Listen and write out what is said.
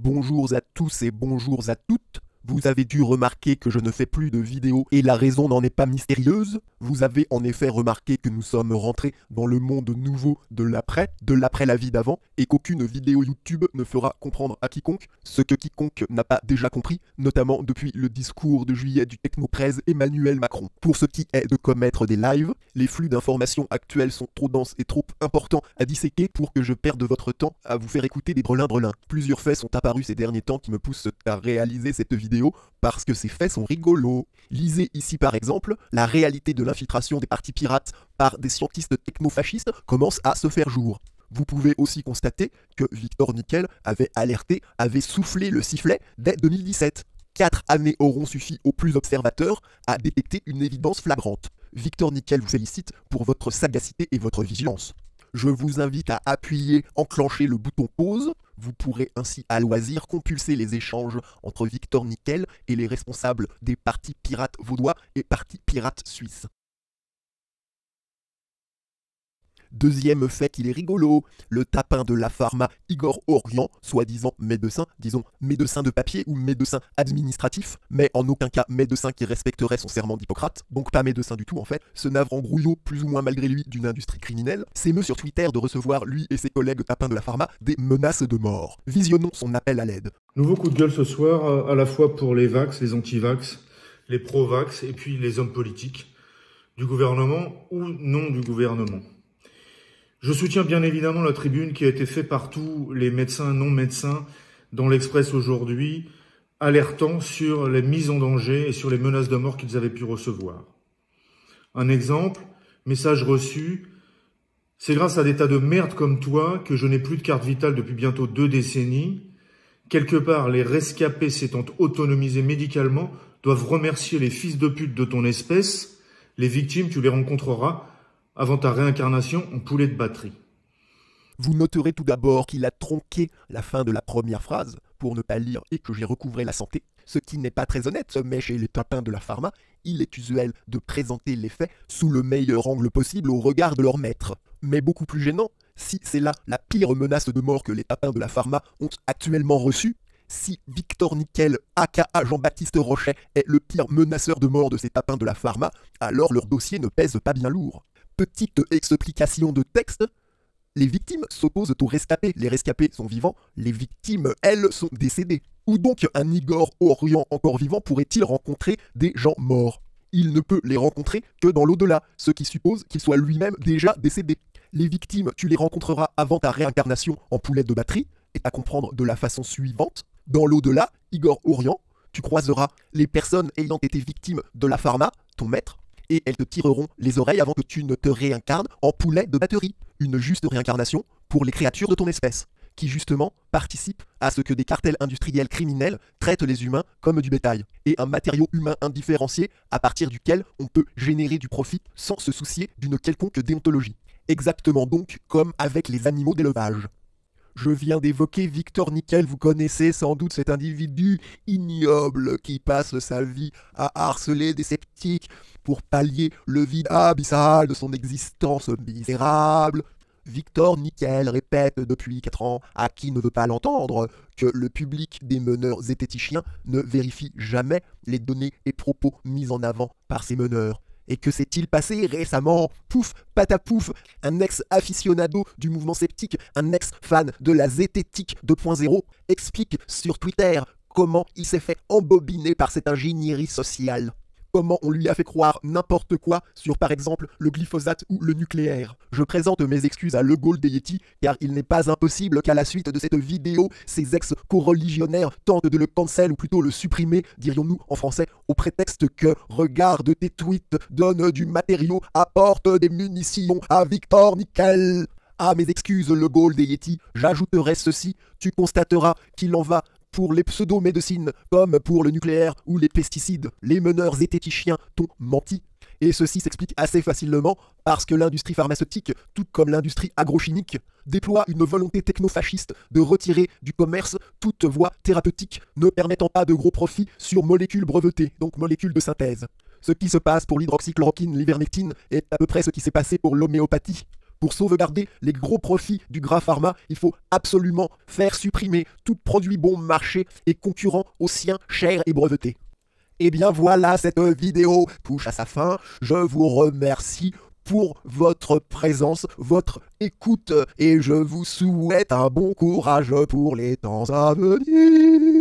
Bonjours à tous et bonjours à toutes. Vous avez dû remarquer que je ne fais plus de vidéos et la raison n'en est pas mystérieuse. Vous avez en effet remarqué que nous sommes rentrés dans le monde nouveau de l'après la vie d'avant, et qu'aucune vidéo YouTube ne fera comprendre à quiconque ce que quiconque n'a pas déjà compris, notamment depuis le discours de juillet du technoprèse Emmanuel Macron. Pour ce qui est de commettre des lives, les flux d'informations actuels sont trop denses et trop importants à disséquer pour que je perde votre temps à vous faire écouter des brelins. Plusieurs faits sont apparus ces derniers temps qui me poussent à réaliser cette vidéo parce que ces faits sont rigolos. Lisez ici par exemple, la réalité de l'infiltration des partis pirates par des scientistes technofascistes commence à se faire jour. Vous pouvez aussi constater que Victor Nickel avait alerté, avait soufflé le sifflet dès 2017. 4 années auront suffi aux plus observateurs à détecter une évidence flagrante. Victor Nickel vous félicite pour votre sagacité et votre vigilance. Je vous invite à appuyer, enclencher le bouton pause. Vous pourrez ainsi à loisir compulser les échanges entre Victor Nickel et les responsables des partis pirates vaudois et partis pirates suisses. Deuxième fait qu'il est rigolo, le tapin de la pharma Igor Orian, soi-disant médecin, disons médecin de papier ou médecin administratif, mais en aucun cas médecin qui respecterait son serment d'Hippocrate, donc pas médecin du tout en fait, ce navrant grouillot plus ou moins malgré lui d'une industrie criminelle, s'émeut sur Twitter de recevoir lui et ses collègues tapins de la pharma des menaces de mort. Visionnons son appel à l'aide. Nouveau coup de gueule ce soir, à la fois pour les vax, les anti-vax, les pro-vax et puis les hommes politiques, du gouvernement ou non du gouvernement. Je soutiens bien évidemment la tribune qui a été faite par tous les médecins non-médecins dans l'Express aujourd'hui, alertant sur les mises en danger et sur les menaces de mort qu'ils avaient pu recevoir. Un exemple, message reçu, c'est grâce à des tas de merde comme toi que je n'ai plus de carte vitale depuis bientôt 2 décennies. Quelque part, les rescapés s'étant autonomisés médicalement doivent remercier les fils de pute de ton espèce. Les victimes, tu les rencontreras avant ta réincarnation en poulet de batterie. Vous noterez tout d'abord qu'il a tronqué la fin de la première phrase pour ne pas lire et que j'ai recouvré la santé, ce qui n'est pas très honnête, mais chez les tapins de la pharma, il est usuel de présenter les faits sous le meilleur angle possible au regard de leur maître. Mais beaucoup plus gênant, si c'est là la pire menace de mort que les tapins de la pharma ont actuellement reçue, si Victor Nickel, aka Jean-Baptiste Rochet, est le pire menaceur de mort de ces tapins de la pharma, alors leur dossier ne pèse pas bien lourd. Petite explication de texte, les victimes s'opposent aux rescapés. Les rescapés sont vivants, les victimes, elles, sont décédées. Où donc un Igor Orian encore vivant pourrait-il rencontrer des gens morts? Il ne peut les rencontrer que dans l'au-delà, ce qui suppose qu'il soit lui-même déjà décédé. Les victimes, tu les rencontreras avant ta réincarnation en poulet de batterie, et à comprendre de la façon suivante. Dans l'au-delà, Igor Orian, tu croiseras les personnes ayant été victimes de la pharma, ton maître, et elles te tireront les oreilles avant que tu ne te réincarnes en poulet de batterie. Une juste réincarnation pour les créatures de ton espèce, qui justement participent à ce que des cartels industriels criminels traitent les humains comme du bétail, et un matériau humain indifférencié à partir duquel on peut générer du profit sans se soucier d'une quelconque déontologie. Exactement donc comme avec les animaux d'élevage. Je viens d'évoquer Victor Nickel, vous connaissez sans doute cet individu ignoble qui passe sa vie à harceler des sceptiques pour pallier le vide abyssal de son existence misérable. Victor Nickel répète depuis 4 ans, à qui ne veut pas l'entendre, que le public des meneurs zététichiens ne vérifie jamais les données et propos mis en avant par ces meneurs. Et que s'est-il passé récemment? Pouf, patapouf, un ex-aficionado du mouvement sceptique, un ex-fan de la zététique 2.0, explique sur Twitter comment il s'est fait embobiner par cette ingénierie sociale. Comment on lui a fait croire n'importe quoi sur par exemple le glyphosate ou le nucléaire. Je présente mes excuses à Le Gaulle des Yétis, car il n'est pas impossible qu'à la suite de cette vidéo, ces ex-co-religionnaires tentent de le cancel ou plutôt le supprimer, dirions-nous en français, au prétexte que « regarde tes tweets, donne du matériau, apporte des munitions à Victor Nickel ». Ah, mes excuses, Le Gaulle des Yétis, j'ajouterai ceci, tu constateras qu'il en va pour les pseudo-médecines, comme pour le nucléaire ou les pesticides. Les meneurs zététichiens t'ont menti. Et ceci s'explique assez facilement parce que l'industrie pharmaceutique, tout comme l'industrie agrochimique, déploie une volonté technofasciste de retirer du commerce toute voie thérapeutique ne permettant pas de gros profits sur molécules brevetées, donc molécules de synthèse. Ce qui se passe pour l'hydroxychloroquine, l'ivermectine, est à peu près ce qui s'est passé pour l'homéopathie. Pour sauvegarder les gros profits du gras pharma, il faut absolument faire supprimer tout produit bon marché et concurrent aux siens chers et brevetés. Eh bien voilà, cette vidéo touche à sa fin. Je vous remercie pour votre présence, votre écoute et je vous souhaite un bon courage pour les temps à venir.